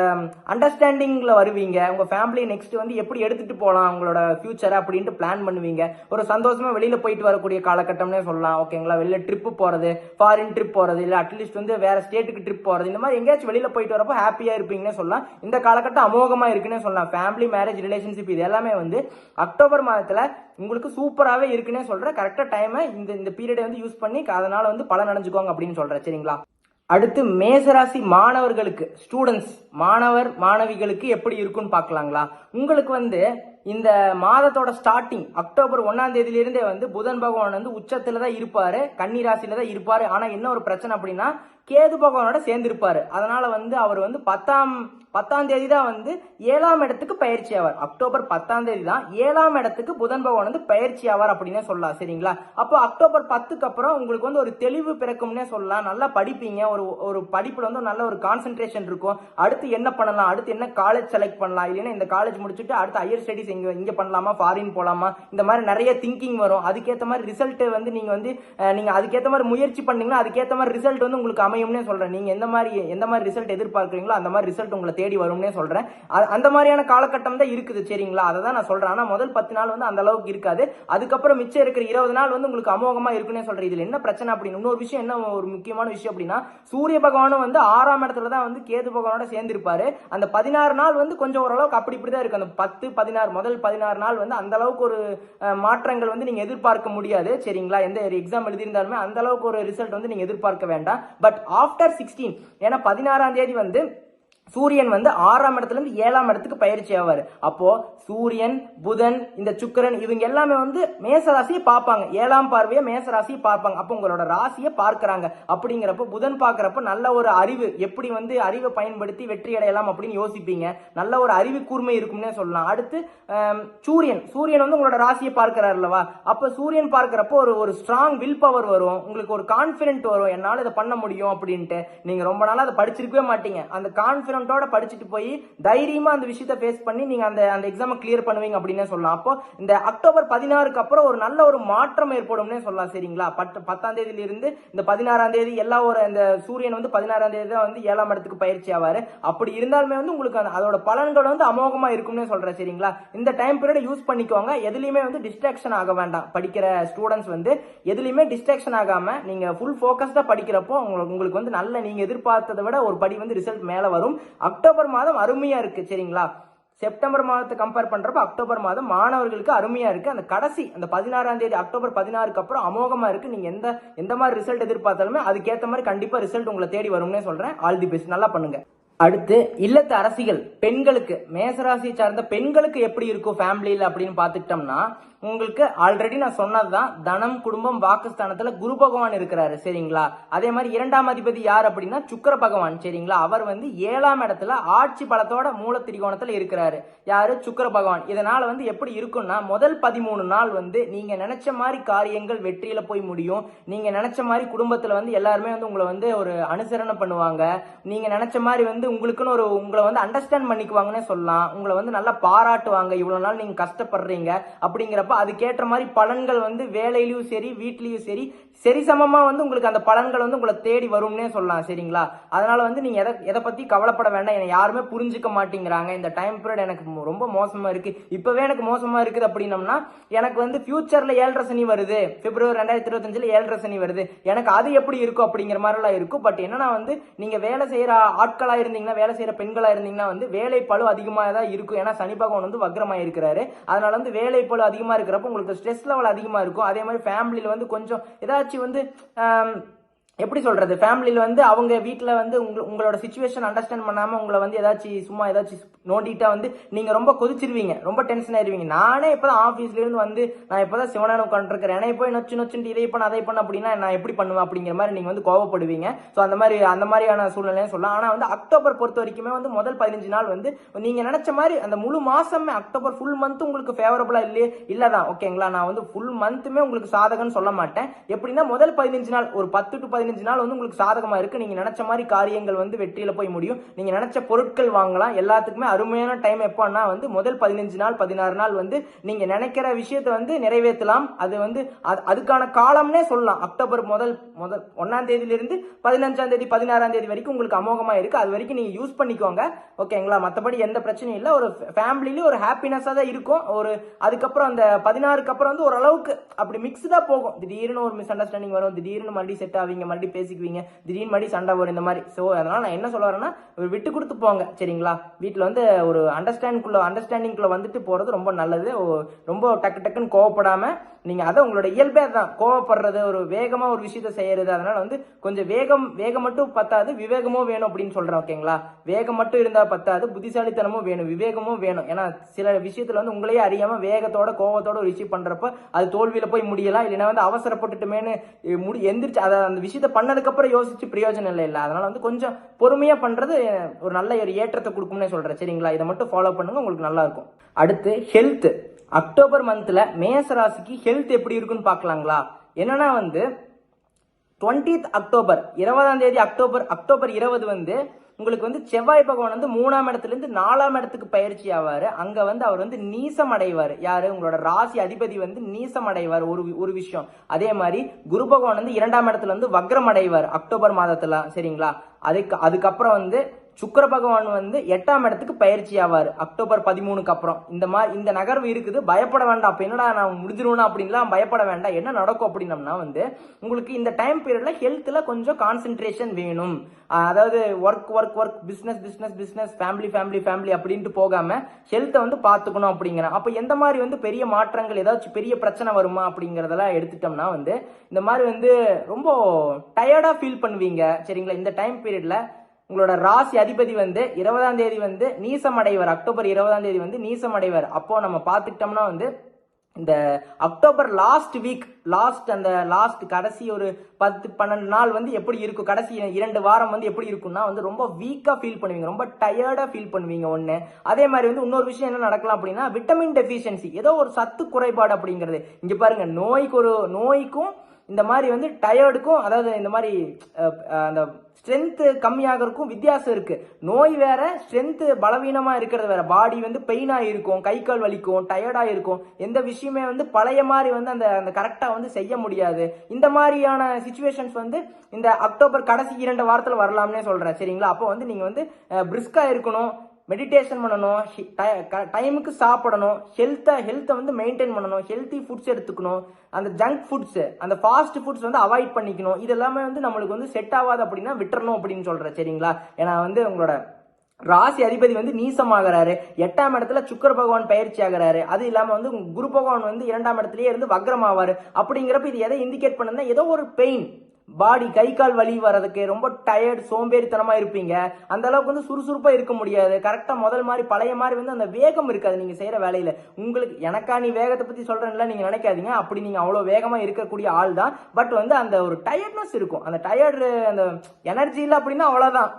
அண்டர்ஸ்டாண்டிங்ல வருவீங்க. உங்க ஃபேமிலி நெக்ஸ்ட் வந்து எப்படி எடுத்துட்டு போகலாம் உங்களோட ஃபியூச்சரை அப்படின்ட்டு பிளான் பண்ணுவீங்க. ஒரு சந்தோஷமா வெளியில போயிட்டு வரக்கூடிய காலகட்டம்னே சொல்லலாம். ஓகேங்களா? வெளியில ட்ரிப் போறது, ஃபாரின் ட்ரிப் போறது, இல்ல அட்லீஸ்ட் வந்து வேற ஸ்டேட்டுக்கு ட்ரிப் போறது, இந்த மாதிரி எங்கேயாச்சும் வெளியில போயிட்டு வரப்போ ஹாப்பியா இருப்பீங்கன்னு சொல்லலாம். இந்த காலகட்டம் அமோகமா இருக்குன்னு சொல்லலாம். ஃபேமிலி, மேரேஜ், ரிலேஷன்ஷிப் இது எல்லாமே வந்து அக்டோபர் மாதத்துல உங்களுக்கு சூப்பராகவே இருக்குன்னே சொல்றேன். கரெக்டா டைம் இந்த பீரியடை வந்து யூஸ் பண்ணி அதனால வந்து பலன் அடைஞ்சுக்கோங்க அப்படின்னு சொல்றேன். சரிங்களா? அடுத்து மேசராசி மாணவர்களுக்கு, ஸ்டூடெண்ட்ஸ், மாணவிகளுக்கு எப்படி இருக்குன்னு பார்க்கலாங்களா? உங்களுக்கு வந்து இந்த மாதத்தோட ஸ்டார்டிங் அக்டோபர் 1ஆம் தேதியிலிருந்தே வந்து புதன் பகவான் வந்து உச்சத்துல தான் இருப்பாரு, கன்னி ராசியில தான் இருப்பாரு. ஆனா என்ன ஒரு பிரச்சனை அப்படின்னா கேது பகவானோட சேர்ந்து இருப்பாரு. அதனால வந்து அவர் வந்து 10ஆம் தேதி தான் வந்து 7ஆம் இடத்துக்கு பயிற்சி ஆவார். அக்டோபர் 10ஆம் தேதி தான் 7ஆம் இடத்துக்கு புதன் பகவான் வந்து பயிற்சி ஆவார் அப்படின்னு சொல்லலாம். சரிங்களா? அப்போ அக்டோபர் 10க்கு அப்புறம் உங்களுக்கு வந்து ஒரு தெளிவு பிறக்கும்னே சொல்லலாம். நல்லா படிப்பீங்க, ஒரு படிப்புல வந்து நல்ல ஒரு கான்சென்ட்ரேஷன் இருக்கும். அடுத்து என்ன பண்ணலாம், அடுத்து என்ன காலேஜ் செலக்ட் பண்ணலாம், இல்லைன்னா இந்த காலேஜ் முடிச்சுட்டு அடுத்து ஹையர் ஸ்டடிஸ் இங்க பண்ணலாமா, ஃபாரின் போலாமா, இந்த மாதிரி நிறைய திங்கிங் வரும். அதுக்கேற்ற மாதிரி ரிசல்ட் வந்து நீங்க அதுக்கேற்ற மாதிரி முயற்சி பண்ணீங்கன்னா அதுக்கேற்ற மாதிரி ரிசல்ட் வந்து உங்களுக்கு அமையும்னே சொல்றேன். நீங்க எந்த மாதிரி ரிசல்ட் எதிர்பார்க்கறீங்களோ அந்த மாதிரி ரிசல்ட் உங்களை தேடி வரும்னே சொல்றேன். அந்த மாதிரியான காலகட்டம் தான் இருக்குது. சரிங்களா? அதை தான் நான் சொல்றேன். ஆனா முதல் 10 நாள் வந்து அந்த அளவுக்கு இருக்காது. அதுக்கப்புறம் மிச்சம் இருக்கிற 20 நாள் வந்து உங்களுக்கு அமோகமா இருக்குன்னே சொல்றேன். இதுல என்ன பிரச்சனை அப்படின்னு இன்னொரு விஷயம், என்ன ஒரு முக்கியமான விஷயம் அப்படின்னா சூரிய பகவானும் வந்து 6ஆம் இடத்துல தான் வந்து கேது பகவானோட சேர்ந்து இருப்பாரு. அந்த 16 நாள் வந்து கொஞ்சம் ஓரளவுக்கு அப்படி இப்படிதான் இருக்கு. அந்த 10, 16 முதல் 16 நாள் வந்து அந்த அளவுக்கு ஒரு மாற்றங்கள் வந்து நீங்க எதிர்பார்க்க முடியாது. சரிங்களா? எந்த எக்ஸாம் எழுதியிருந்தாலுமே அந்த அளவுக்கு ஒரு ரிசல்ட் வந்து நீங்க எதிர்பார்க்க வேண்டாம். பட் ஆஃப்டர் 16, ஏன்னா 16ஆம் தேதி வந்து சூரியன் வந்து 6ஆம் இடத்துல இருந்து 7ஆம் இடத்துக்கு பயிற்சி ஆவார். அப்போ சூரியன், புதன், இந்த சுக்கிரன் இவங்க எல்லாமே வந்து மேசராசியை பார்ப்பாங்க. 7ஆம் பார்வையை மேசராசியை பார்ப்பாங்க. அப்போ உங்களோட ராசியை பார்க்கிறாங்க. அப்படிங்கிறப்ப புதன் பார்க்கிறப்ப நல்ல ஒரு அறிவு, எப்படி வந்து அறிவை பயன்படுத்தி வெற்றி அடையலாம் அப்படின்னு யோசிப்பீங்க. நல்ல ஒரு அறிவு கூர்மை இருக்கும்னே சொல்லலாம். அடுத்து சூரியன் வந்து உங்களோட ராசியை பார்க்கிறார் அல்லவா? அப்ப சூரியன் பார்க்கிறப்போ ஒரு ஸ்ட்ராங் வில் பவர் வரும், உங்களுக்கு ஒரு கான்பிடென்ட் வரும், என்னால இதை பண்ண முடியும் அப்படின்ட்டு. நீங்க ரொம்ப நாளா அதை படிச்சிருக்கவே மாட்டீங்க. அந்த கான்பிடென்ட்டோட படிச்சுட்டு போய் தைரியமா அந்த விஷயத்தை ஃபேஸ் பண்ணி நீங்க அந்த எக்ஸாம் கிளியர் பண்ணுவீங்க அப்படின்னு சொல்லலாம். அப்போ இந்த அக்டோபர் 16க்கு அப்புறம் ஒரு நல்ல ஒரு மாற்றம் ஏற்படும்னே சொல்லலாம். சரிங்களா? 10ஆம் தேதியில இருந்து இந்த 16ஆம் தேதி எல்லாம் இந்த சூரியன் வந்து 16ஆம் தேதி தான் வந்து 7ஆம் இடத்துக்கு பயிற்சி ஆவாரு. அப்படி இருந்தாலுமே வந்து உங்களுக்கு அதோட பலன்கள் வந்து அமோகமா இருக்கும்னு சொல்றேன். சரிங்களா? இந்த டைம் பீரியட் யூஸ் பண்ணிக்கோங்க. எதுலயுமே வந்து டிஸ்ட்ராக்ஷன் ஆக வேண்டாம். படிக்கிற ஸ்டூடெண்ட்ஸ் வந்து எதுலயுமே டிஸ்ட்ராக்ஷன் ஆகாம நீங்க ஃபுல் போக்கஸ்டா படிக்கிறப்போ உங்களுக்கு வந்து நல்ல நீங்க எதிர்பார்த்ததை விட ஒரு படி வந்து ரிசல்ட் மேல வரும். அக்டோபர் மாதம் அருமையா இருக்கு. சரிங்களா? செப்டம்பர் மாதத்தை கம்பேர் பண்றப்ப அக்டோபர் மாதம் மாணவர்களுக்கு அருமையா இருக்கு. அந்த கடைசி அந்த 16ஆம் தேதி அக்டோபர் 16க்கு அப்புறம் அமோகமா இருக்கு. நீங்க எந்த மாதிரி ரிசல்ட் எதிர்பார்த்தாலுமே அதுக்கேற்ற மாதிரி கண்டிப்பா ரிசல்ட் உங்களை தேடி வரும்னே சொல்றேன். ஆல் தி பெஸ்ட், நல்லா பண்ணுங்க. அடுத்து இல்லத்து அரசிகள் பெண்களுக்கு, மேசராசியை சார்ந்த பெண்களுக்கு எப்படி இருக்கும் ஃபேமிலியில அப்படின்னு பாத்துக்கிட்டோம்னா, உங்களுக்கு ஆல்ரெடி நான் சொன்னதுதான், தனம் குடும்பம் வாக்குஸ்தானத்துல குரு பகவான் இருக்கிறாரு சரிங்களா. அதே மாதிரி 2ஆம் அதிபதி யார் அப்படின்னா சுக்கிர பகவான் சரிங்களா. அவர் வந்து 7ஆம் இடத்துல ஆட்சி பலத்தோட மூல திரிகோணத்துல இருக்கிறாரு. யாரு? சுக்கிர பகவான். இதனால வந்து எப்படி இருக்கும்னா, முதல் 13 நாள் வந்து நீங்க நினைச்ச மாதிரி காரியங்கள் வெற்றியில போய் முடியும். நீங்க நினைச்ச மாதிரி குடும்பத்துல வந்து எல்லாருமே வந்து உங்களை வந்து ஒரு அனுசரணை பண்ணுவாங்க. நீங்க நினைச்ச மாதிரி வந்து உங்களுக்குன்னு உங்களை வந்து அண்டர்ஸ்டாண்ட் பண்ணிக்குவாங்கன்னே சொல்லலாம். உங்களை வந்து நல்லா பாராட்டுவாங்க, இவ்வளவு நாள் நீங்க கஷ்டப்படுறீங்க அப்படிங்கிறப்ப அதுக்கேற்ற மாதிரி பலன்கள் வந்து வேலையிலயும் சரி வீட்லயும் சரி சரிசமமா வந்து உங்களுக்கு அந்த பலன்கள் வந்து உங்களை தேடி வரும்னே சொல்லலாம் சரிங்களா. அதனால வந்து நீங்க எதை பத்தி கவலைப்பட வேண்டாம். என்னை யாருமே புரிஞ்சுக்க மாட்டேங்கிறாங்க, இந்த டைம் பீரியட் எனக்கு ரொம்ப மோசமா இருக்கு, இப்பவே எனக்கு மோசமா இருக்குது அப்படின்னம்னா, எனக்கு வந்து ஃபியூச்சர்ல 7.5 சனி வருது, பிப்ரவரி 2025ல 7.5 சனி வருது, எனக்கு அது எப்படி இருக்கும் அப்படிங்கிற மாதிரி எல்லாம் இருக்கும். பட் என்னன்னா வந்து நீங்க வேலை செய்யற ஆட்களா இருந்தீங்கன்னா, வேலை செய்யற பெண்களா இருந்தீங்கன்னா வந்து வேலை பளு அதிகமா தான் இருக்கும். ஏன்னா சனி பகவான் வந்து வக்ரமா இருக்கிறாரு. அதனால வந்து வேலை பளு அதிகமா இருக்கிறப்ப உங்களுக்கு ஸ்ட்ரெஸ் லெவல் அதிகமா இருக்கும். அதே மாதிரி ஃபேமிலியில வந்து கொஞ்சம் ஏதாச்சும் வந்து எப்படி சொல்றது, ஃபேமிலியில வந்து அவங்க வீட்டுல வந்து உங்களோட சிச்சுவேஷன் அண்டர்ஸ்டாண்ட் பண்ணாம உங்களை வந்து ஏதாச்சும் நோண்டிட்டா வந்து நீங்க ரொம்ப கொதிச்சிருவீங்க, ரொம்ப டென்ஷன் ஆயிருவீங்க. நானே இப்பதான் ஆபீஸ்ல இருந்து வந்து நான் இப்பதான் சிவனான உட்காந்துருக்கிறேன், என்னை போய் நொச்சுன்னு இதை பண்ண அதை பண்ண அப்படின்னா நான் எப்படி பண்ணுவேன் அப்படிங்கிற மாதிரி நீங்க வந்து கோவப்படுவீங்க. ஸோ அந்த மாதிரியான சூழ்நிலையும் சொல்லலாம். ஆனா வந்து அக்டோபர் பொறுத்த வரைக்குமே வந்து முதல் 15 நாள் வந்து நீங்க நினைச்ச மாதிரி அந்த முழு மாசமே அக்டோபர் ஃபுல் மந்த் உங்களுக்கு ஃபேவரபிளா இல்லதான் ஓகேங்களா. நான் வந்து ஃபுல் மந்த்துமே உங்களுக்கு சாதகம்னு சொல்ல மாட்டேன். எப்படின்னா முதல் 15 நாள் ஒரு 10 to 15 நாள் வந்து உங்களுக்கு சாதகமா இருக்கு. நீங்க நினைச்ச மாதிரி காரியங்கள் வந்து வெற்றியில போய் முடியும். நீங்க நினைச்ச பொருட்கள் வாங்கலாம். எல்லாத்துக்குமே அருமையான டைம் எப்பன்னா வந்து முதல் 15 நாள் 16 நாள் வந்து நீங்க நினைக்கிற விஷயத்தை வந்து நிறைவேற்றலாம். அது வந்து அதுக்கான காலம்னே சொல்லலாம். அக்டோபர் முதல் 1ஆம் தேதியிலிருந்து 15ஆம் தேதி 16ஆம் தேதி வரைக்கும் உங்களுக்கு அமோகமா இருக்கு. அது வரைக்கும் நீங்க யூஸ் பண்ணிக்கோங்க ஓகேங்களா. மற்றபடி எந்த பிரச்சனையும் இல்லை. ஒரு ஃபேமிலியில ஒரு ஹாப்பினஸா தான் இருக்கும். அதுக்கப்புறம் அந்த 16க்கு அப்புறம் வந்து ஓரளவுக்கு அப்படி மிக்ஸ்டா போகும். திடீர்னு ஒரு மிஸ் அண்டர்ஸ்டாண்டிங் வரும், திடீர்னு மறுபடியும் செட் ஆவீங்க, மறுபடியும் பேசிக்குவீங்க, திடீர்னு மறுபடியும் சண்டை வரும் இந்த மாதிரி. ஸோ அதனால நான் என்ன சொல்ல வரேன்னா, விட்டு கொடுத்து போங்க சரிங்களா. வீட்டில் வந்து ஒரு அண்டர்ஸ்டாண்டிங்குள்ள வந்துட்டு போறது ரொம்ப நல்லது. ரொம்ப டக்குன்னு கோவப்படாம நீங்க அதை உங்களோட இயல்பே தான், கோவப்படுறது, ஒரு வேகமா ஒரு விஷயத்த செய்யறது. அதனால வந்து கொஞ்சம் வேகம் மட்டும் பத்தாது, விவேகமும் வேணும் அப்படின்னு சொல்றேன் ஓகேங்களா. வேகம் மட்டும் இருந்தா பத்தாது, புத்திசாலித்தனமும் வேணும், விவேகமும் வேணும். ஏன்னா சில விஷயத்துல வந்து உங்களையே அறியாம வேகத்தோட கோவத்தோட ஒரு விஷயம் பண்றப்ப அது தோல்வியில போய் முடியலாம். இல்லைன்னா வந்து அவசரப்பட்டுட்டுமேனு எந்திரிச்சு அதை அந்த விஷயத்த பண்ணதுக்கு அப்புறம் யோசிச்சு பிரயோஜனம் இல்லை. அதனால வந்து கொஞ்சம் பொறுமையா பண்றது ஒரு நல்ல ஒரு ஏற்றத்தை கொடுக்கும்னே சொல்றேன் சரிங்களா. இதை மட்டும் ஃபாலோ பண்ணுங்க, உங்களுக்கு நல்லா இருக்கும். அடுத்து ஹெல்த். அக்டோபர் மந்த்ல மேச ராசிக்கு ஹெல்த் எப்படி இருக்குன்னு பாக்கலாங்களா. என்னன்னா வந்து 20th அக்டோபர் 20ஆம் தேதி அக்டோபர் 20 வந்து உங்களுக்கு வந்து செவ்வாய் பகவான் வந்து 3ஆம் இடத்துல இருந்து 4ஆம் இடத்துக்கு பயிற்சி ஆவாரு. அங்க வந்து அவர் வந்து நீசம் அடைவார். யாரு? உங்களோட ராசி அதிபதி வந்து நீசம் அடைவார். ஒரு விஷயம். அதே மாதிரி குரு பகவான் வந்து 2ஆம் இடத்துல வந்து வக்ரம் அடைவார் அக்டோபர் மாதத்துல சரிங்களா. அதுக்கப்புறம் வந்து சுக்கிர பகவான் வந்து 8ஆம் இடத்துக்கு பயிற்சி ஆவார் அக்டோபர் 13க்கு அப்புறம். இந்த நகர்வு இருக்குது, பயப்பட வேண்டாம். அப்ப என்னடா நான் முடிஞ்சிருவேன் அப்படின்லாம் பயப்பட வேண்டாம். என்ன நடக்கும் அப்படின்னம்னா வந்து உங்களுக்கு இந்த டைம் பீரியட்ல ஹெல்த்ல கொஞ்சம் கான்சென்ட்ரேஷன் வேணும். அதாவது ஒர்க் பிசினஸ் ஃபேமிலி அப்படின்ட்டு போகாம ஹெல்த்தை வந்து பாத்துக்கணும் அப்படிங்கிறேன். அப்ப எந்த மாதிரி வந்து பெரிய மாற்றங்கள், ஏதாச்சும் பெரிய பிரச்சனை வருமா அப்படிங்கறதெல்லாம் எடுத்துட்டோம்னா வந்து இந்த மாதிரி வந்து ரொம்ப டயர்டா ஃபீல் பண்ணுவீங்க சரிங்களா. இந்த டைம் பீரியட்ல உங்களோட ராசி அதிபதி வந்து 20ஆம் தேதி வந்து நீசம் அடைவார். அக்டோபர் 20ஆம் தேதி வந்து நீசம் அடைவார். அப்போ நம்ம பார்த்துக்கிட்டோம்னா வந்து இந்த அக்டோபர் லாஸ்ட் கடைசி ஒரு 10-12 நாள் வந்து எப்படி இருக்கும், கடைசி 2 வாரம் வந்து எப்படி இருக்கும்னா வந்து ரொம்ப வீக்கா ஃபீல் பண்ணுவீங்க, ரொம்ப டயர்டா ஃபீல் பண்ணுவீங்க ஒண்ணு. அதே மாதிரி வந்து இன்னொரு விஷயம் என்ன நடக்கலாம் அப்படின்னா விட்டமின் டெஃபிஷியன்சி, ஏதோ ஒரு சத்து குறைபாடு அப்படிங்கிறது. இங்க பாருங்க, நோய்க்கும் இந்த மாதிரி வந்து டயர்டுக்கும், அதாவது இந்த மாதிரி அந்த ஸ்ட்ரென்த் கம்மியாகிறதுக்கும் வித்தியாசம் இருக்கு. நோய் வேற, ஸ்ட்ரென்த் பலவீனமா இருக்கிறது வேற. பாடி வந்து பெயினா இருக்கும், கை கால் வலிக்கும், டயர்டா இருக்கும். எந்த விஷயமே வந்து பழைய மாதிரி வந்து அந்த கரெக்டா வந்து செய்ய முடியாது. இந்த மாதிரியான சிச்சுவேஷன்ஸ் வந்து இந்த அக்டோபர் கடைசி 2 வாரத்துல வரலாம்னே சொல்றேன் சரிங்களா. அப்போ வந்து நீங்க வந்து பிரிஸ்கா இருக்கணும், மெடிடேஷன் பண்ணணும், டைமுக்கு சாப்பிடணும், ஹெல்த்தை வந்து மெயின்டைன் பண்ணணும், ஹெல்த்தி ஃபுட்ஸ் எடுத்துக்கணும், அந்த ஜங்க் ஃபுட்ஸ், அந்த ஃபாஸ்ட் ஃபுட்ஸ் வந்து அவாய்ட் பண்ணிக்கணும். இது எல்லாமே வந்து நம்மளுக்கு வந்து செட் ஆகாது அப்படின்னா விட்டுறணும் அப்படின்னு சொல்றேன் சரிங்களா. ஏன்னா வந்து உங்களோட ராசி அதிபதி வந்து நீசமாகறாரு, 8ஆம் இடத்துல சுக்கிர பகவான் பயிற்சி ஆகிறாரு, அது இல்லாம வந்து குரு பகவான் வந்து 2ஆம் இடத்துலயே இருந்து வக்ரமாவாரு. அப்படிங்கிறப்ப இது எதை இண்டிகேட் பண்ணுன்னா ஏதோ ஒரு பெயின், பாடி கை கால் வலி வர்றதுக்கு, ரொம்ப டயர்ட் சோம்பேறித்தனமா இருப்பீங்க, அந்த அளவுக்கு வந்து சுறுசுறுப்பா இருக்க முடியாது, கரெக்டா முதல் மாதிரி பழைய மாதிரி வந்து அந்த வேகம் இருக்காது நீங்க செய்யற வேலையில. உங்களுக்கு எனக்கா நீ வேகத்தை பத்தி சொல்றேன்ல நீங்க நினைக்காதீங்க, அப்படி நீங்க அவ்வளவு வேகமா இருக்கக்கூடிய ஆள் தான். பட் வந்து அந்த ஒரு டயர்ட்னஸ் இருக்கும், அந்த டயர்டு அந்த எனர்ஜி இல்லை அப்படின்னா அவ்வளவுதான்,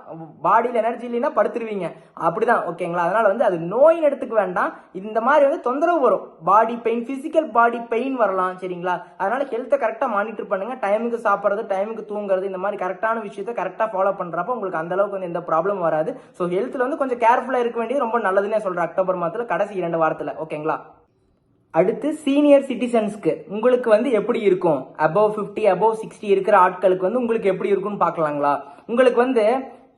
பாடியில் எனர்ஜி இல்லைன்னா படுத்துருவீங்க, அப்படிதான் ஓகேங்களா. அதனால வந்து அது நோயின் எடுத்துக்க வேண்டாம், இந்த மாதிரி வந்து தொந்தரவு வரும், body pain, physical body pain வரலாம் சரிங்களா. அதனால ஹெல்த்தை கரெக்டா மானிட்டர் பண்ணுங்க, டைமுக்கு சாப்பிட்றது, டைமுக்கு தூங்குறது, இந்த மாதிரி கரெக்டான விஷயத்தை கரெக்டா ஃபாலோ பண்றப்ப உங்களுக்கு அந்த அளவுக்கு வந்து எந்த ப்ராப்ளம் வராது. ஸோ ஹெல்த்ல வந்து கொஞ்சம் கேர்ஃபுல்லா இருக்க வேண்டியது ரொம்ப நல்லதுன்னே சொல்றேன் அக்டோபர் மாதத்துல கடைசி 2 வாரத்துல ஓகேங்களா. அடுத்து சீனியர் சிட்டிசன்ஸ்க்கு உங்களுக்கு வந்து எப்படி இருக்கும், அபவ் 50 அபவ் 60 இருக்கிற ஆட்களுக்கு வந்து உங்களுக்கு எப்படி இருக்கும்னு பார்க்கலாங்களா. உங்களுக்கு வந்து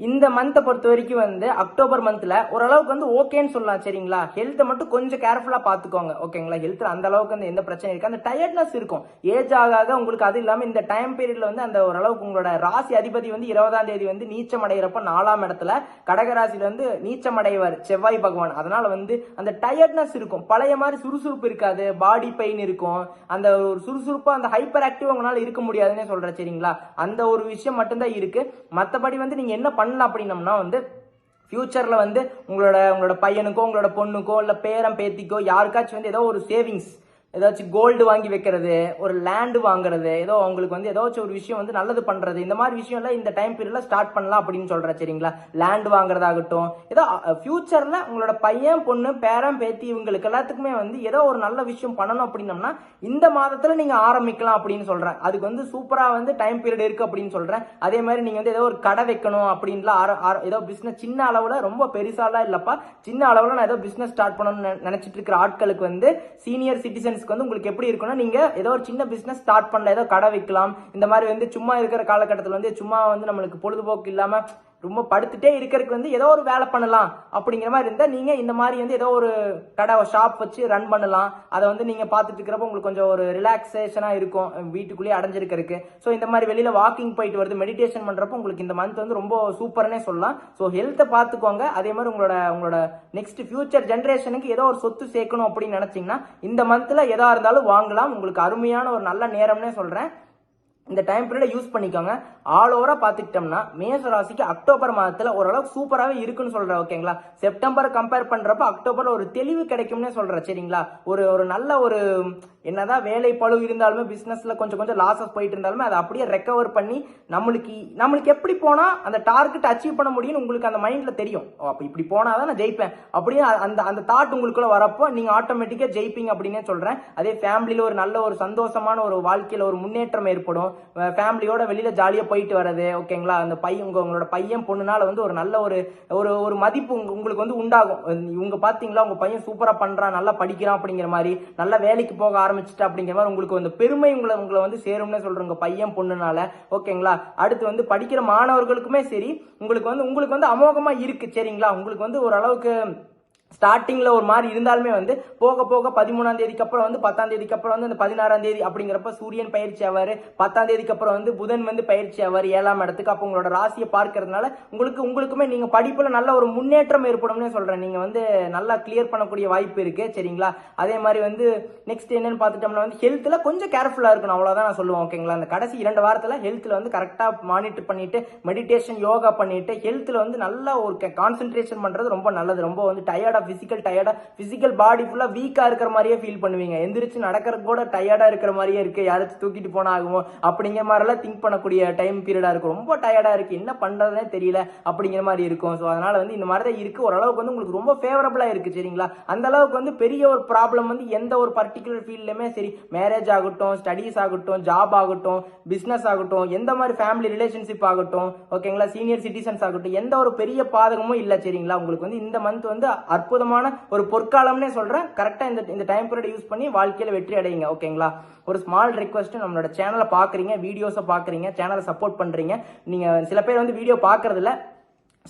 இந்த மந்த்தை பொறுத்த வரைக்கும் வந்து அக்டோபர் மந்த்ல ஓரளவுக்கு வந்து ஓகேன்னு சொல்லலாம் சரிங்களா. ஹெல்த்தை மட்டும் கொஞ்சம் கேர்ஃபுல்லா பாத்துக்கோங்க ஓகேங்களா. ஹெல்த்ல அந்த அளவுக்கு வந்து எந்த பிரச்சனை இருக்கு, அந்த டயர்ட்னஸ் இருக்கும் ஏஜ் ஆக உங்களுக்கு. அது இல்லாம இந்த டைம் பீரியட்ல வந்து அந்த ஓரளவுக்கு உங்களோட ராசி அதிபதி வந்து 20ஆம் தேதி வந்து நீச்சம் அடைகிறப்ப 4ஆம் இடத்துல கடகராசில வந்து நீச்சம் அடைவார் செவ்வாய் பகவான். அதனால வந்து அந்த டயர்ட்னஸ் இருக்கும், பழைய மாதிரி சுறுசுறுப்பு இருக்காது, பாடி பெயின் இருக்கும், அந்த ஒரு சுறுசுறுப்பா அந்த ஹைப்பர் ஆக்டிவ் உங்களால இருக்க முடியாதுன்னு சொல்றேன் சரிங்களா. அந்த ஒரு விஷயம் மட்டும்தான் இருக்கு. மற்றபடி வந்து நீங்க என்ன பண்ணலாம் அப்படின்னம்னா வந்து ஃபியூச்சர்ல வந்து உங்களோட பையனுக்கோ உங்களோட பொண்ணுக்கோ இல்ல பேரம் பேத்திக்கோ யாருக்காச்சும் வந்து ஏதோ ஒரு சேவிங்ஸ், ஏதாச்சும் கோல்டு வாங்கி வைக்கிறது, ஒரு லேண்டு வாங்குறது, ஏதோ அவங்களுக்கு வந்து ஏதாச்சும் ஒரு விஷயம் வந்து நல்லது பண்றது, இந்த மாதிரி விஷயம் எல்லாம் இந்த டைம் பீரியட்ல ஸ்டார்ட் பண்ணலாம் அப்படின்னு சொல்றேன் சரிங்களா. லேண்ட் வாங்குறதாகட்டும், ஏதோ ஃபியூச்சர்ல உங்களோட பையன் பொண்ணு பேரம் பேத்தி இவங்களுக்கு எல்லாத்துக்குமே வந்து ஏதோ ஒரு நல்ல விஷயம் பண்ணணும் அப்படின்னம்னா இந்த மாதத்துல நீங்க ஆரம்பிக்கலாம் அப்படின்னு சொல்றேன். அதுக்கு வந்து சூப்பரா வந்து டைம் பீரியட் இருக்கு அப்படின்னு சொல்றேன். அதே மாதிரி நீங்க வந்து ஏதோ ஒரு கடை வைக்கணும் அப்படின்லாம் ஏதோ பிசினஸ் சின்ன அளவுல, ரொம்ப பெருசாலாம் இல்லப்பா, சின்ன அளவுல நான் ஏதோ பிசினஸ் ஸ்டார்ட் பண்ணணும்னு நினைச்சிட்டு இருக்கிற ஆட்களுக்கு வந்து சீனியர் சிட்டிசன்ஸ் வந்து உங்களுக்கு எப்படி இருக்குன்னா, நீங்க ஏதோ ஒரு சின்ன பிசினஸ் ஸ்டார்ட் பண்ணல, ஏதோ கடை வைக்கலாம், இந்த மாதிரி வந்து சும்மா இருக்கிற காலகட்டத்தில் வந்து சும்மா வந்து நம்மளுக்கு பொழுதுபோக்கு இல்லாம ரொம்ப படுத்துட்டே இருக்கிறதுக்கு வந்து ஏதோ ஒரு வேலை பண்ணலாம் அப்படிங்கிற மாதிரி இருந்தா நீங்க இந்த மாதிரி வந்து ஏதோ ஒரு கடை ஷாப் வச்சு ரன் பண்ணலாம். அதை வந்து நீங்க பாத்துட்டு இருக்கிறப்ப உங்களுக்கு கொஞ்சம் ஒரு ரிலாக்ஸேஷனா இருக்கும் வீட்டுக்குள்ளேயே அடைஞ்சிருக்கிறதுக்கு. ஸோ இந்த மாதிரி வெளியில வாக்கிங் போயிட்டு வருது, மெடிடேஷன் பண்றப்ப உங்களுக்கு இந்த மந்த் வந்து ரொம்ப சூப்பர்னே சொல்லலாம். ஸோ ஹெல்த்தை பார்த்துக்கோங்க. அதே மாதிரி உங்களோட நெக்ஸ்ட் ஃபியூச்சர் ஜென்ரேஷனுக்கு ஏதோ ஒரு சொத்து சேர்க்கணும் அப்படின்னு நினைச்சீங்கன்னா இந்த மந்த்ல எதா இருந்தாலும் வாங்கலாம். உங்களுக்கு அருமையான ஒரு நல்ல நேரம்னே சொல்றேன். இந்த டைம் பீரியட் யூஸ் பண்ணிக்கோங்க. ஆல் ஓவரா பாத்துக்கிட்டோம்னா மேஷ ராசிக்கு அக்டோபர் மாதத்துல ஓரளவுக்கு சூப்பராகவே இருக்குன்னு சொல்றேன் ஓகேங்களா. செப்டம்பர் கம்பேர் பண்றப்ப அக்டோபர்ல ஒரு தெளிவு கிடைக்கும்னு சொல்றேன் சரிங்களா. ஒரு நல்ல ஒரு என்னதான் வேலை பழு இருந்தாலுமே பிசினஸ்ல கொஞ்சம் லாசஸ் போயிட்டு இருந்தாலுமே அதை அப்படியே ரெக்கவர் பண்ணி நம்மளுக்கு எப்படி போனா அந்த டார்கெட் அச்சீவ் பண்ண முடியும்னு உங்களுக்கு அந்த மைண்ட்ல தெரியும். அப்ப இப்படி போனாதான் நான் ஜெயிப்பேன் அப்படின்னு அந்த தாட் உங்களுக்குள்ள வரப்போ நீங்க ஆட்டோமேட்டிக்கா ஜெயிப்பீங்க அப்படின்னே சொல்றேன். அதே ஃபேமிலியில ஒரு நல்ல ஒரு சந்தோஷமான ஒரு வாழ்க்கையில ஒரு முன்னேற்றம் ஏற்படும். ஃபேமிலியோட வெளியில ஜாலியா போயிட்டு வர்றது ஓகேங்களா. அந்த உங்களோட பையன் பொண்ணுனால வந்து ஒரு நல்ல ஒரு மதிப்பு உங்களுக்கு வந்து உண்டாகும். இவங்க பாத்தீங்களா உங்க பையன் சூப்பரா பண்றான், நல்லா படிக்கிறான் அப்படிங்கிற மாதிரி, நல்ல வேலைக்கு போக ஆரம்பிச்சுட்டு அப்படிங்கிற மாதிரி உங்களுக்கு வந்து பெருமை உங்களை வந்து சேரும்னு சொல்றேன் உங்க பையன் பொண்ணுனால ஓகேங்களா. அடுத்து வந்து படிக்கிற மாணவர்களுக்குமே சரி உங்களுக்கு வந்து அமோகமா இருக்கு சரிங்களா. உங்களுக்கு வந்து ஓரளவுக்கு ஸ்டார்டிங்ல ஒரு மாதிரி இருந்தாலுமே வந்து போக போக 13ஆம் தேதிக்கு அப்புறம் வந்து 10ஆம் தேதிக்கு அப்புறம் வந்து அந்த 16ஆம் தேதி அப்படிங்கிறப்ப சூரியன் பயிற்சி ஆவாரு, 10ஆம் தேதிக்கு அப்புறம் வந்து புதன் வந்து பயிற்சி ஆவார் 7ஆம் இடத்துக்கு. அப்போ உங்களோட ராசியை பார்க்கறதுனால உங்களுக்குமே நீங்க படிப்புல நல்ல ஒரு முன்னேற்றம் ஏற்படும்னு சொல்றேன். நீங்க வந்து நல்லா கிளியர் பண்ணக்கூடிய வாய்ப்பு இருக்கு சரிங்களா. அதே மாதிரி வந்து நெக்ஸ்ட் என்னன்னு பார்த்துட்டோம்னா வந்து ஹெல்த்ல கொஞ்சம் கேர்ஃபுல்லா இருக்கணும், அவ்வளவுதான் நான் சொல்லுவேன் ஓகேங்களா. அந்த கடைசி 2 வாரத்துல ஹெல்த்ல வந்து கரெக்டா மானிட்டர் பண்ணிட்டு மெடிடேஷன் யோகா பண்ணிட்டு ஹெல்த்ல வந்து நல்லா ஒரு கான்சென்ட்ரேஷன் பண்றது ரொம்ப நல்லது. ரொம்ப வந்து பிசிக்கல் பாடி ஃபுல்லா வீக்கா இருக்கிற மாதிரியே ஃபீல் பண்ணுவீங்க, எந்திரிச்சு நடக்கிறது கூட டயர்டா இருக்கிற மாதிரியே இருக்கு, யாராச்சும் தூக்கிட்டு போனா ஆகுமோ அப்படிங்கிற மாதிரி எல்லாம் திங்க் பண்ணக்கூடிய டைம் பீரியடா இருக்கும். ரொம்ப டயர்டா இருக்கு, என்ன பண்றதுனே தெரியல அப்படிங்கிற மாதிரி இருக்கும். ஸோ அதனால வந்து இந்த மாதிரி தான் இருக்கு. ஓரளவுக்கு வந்து உங்களுக்கு ரொம்ப ஃபேவரபிளா இருக்கு சரிங்களா. அந்த அளவுக்கு வந்து பெரிய ஒரு ப்ராப்ளம் வந்து எந்த ஒரு பர்டிகுலர் ஃபீல்ட்லயுமே சரி, மேரேஜ் ஆகட்டும், ஸ்டடீஸ் ஆகட்டும், ஜாப் ஆகட்டும், பிசினஸ் ஆகட்டும், எந்த மாதிரி ஃபேமிலி ரிலேஷன்ஷிப் ஆகட்டும் ஓகேங்களா, சீனியர் சிட்டிசன்ஸ் ஆகட்டும், எந்த ஒரு பெரிய பாதகமும் இல்லை சரிங்களா. உங்களுக்கு வந்து இந்த மந்த் வந்து அற்புதமான ஒரு பொற்காலம்னே சொல்றேன். கரெக்டா இந்த டைம் பீரியட் யூஸ் பண்ணி வாழ்க்கையில வெற்றி அடையுங்க ஓகேங்களா. ஒரு ஸ்மால் ரிக்வெஸ்ட், நம்மளோட சேனலை பாக்குறீங்க, வீடியோஸை பாக்குறீங்க, சேனலை சப்போர்ட் பண்றீங்க. நீங்க சில பேர் வந்து வீடியோ பாக்குறது இல்ல,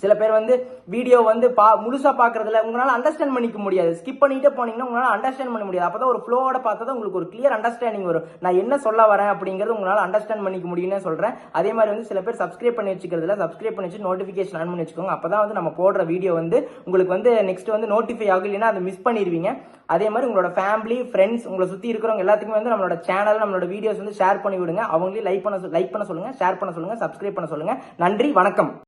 சில பேர் வந்து வீடியோ வந்து முழுசா பாக்குறதுல உங்களால அண்டர்ஸ்டாண்ட் பண்ணிக்க முடியாது. ஸ்கிப் பண்ணிட்டு போனீங்கன்னா உங்களால அண்டர்ஸ்டாண்ட் பண்ண முடியாது. அப்பதான் ஒரு ஃப்ளோவோட பார்த்தா உங்களுக்கு ஒரு கிளியர் அண்டர்ஸ்டாண்டிங் வரும். நான் என்ன சொல்ல வரேன் அப்படிங்கறது உங்களால அண்டர்ஸ்டாண்ட் பண்ணிக்க முடியும்னு சொல்றேன். அதே மாதிரி வந்து சில பேர் சப்ஸ்கிரைப் பண்ணி வச்சுக்கிறதுல சப்ஸ்கிரைப் பண்ணி வச்சு நோட்டிபிகேஷன் ஆன் பண்ணி வச்சுக்கோங்க. அப்பதான் வந்து நம்ம போடுற வீடியோ வந்து உங்களுக்கு வந்து நெக்ஸ்ட் வந்து நோட்டிஃபை ஆகும். இல்லைன்னா அதை மிஸ் பண்ணிடுவீங்க. அதே மாதிரி உங்களோட ஃபேமிலி ஃப்ரெண்ட்ஸ் உங்களை சுத்தி இருக்கிறவங்க எல்லாத்துக்குமே வந்து நம்மளோட சேனல் நம்மளோட வீடியோஸ் வந்து ஷேர் பண்ணி விடுங்க. அவங்களையும் லைக் பண்ண சொல்லுங்க, ஷேர் பண்ண சொல்லுங்க, சப்ஸ்கிரைப் பண்ண சொல்லுங்க. நன்றி, வணக்கம்.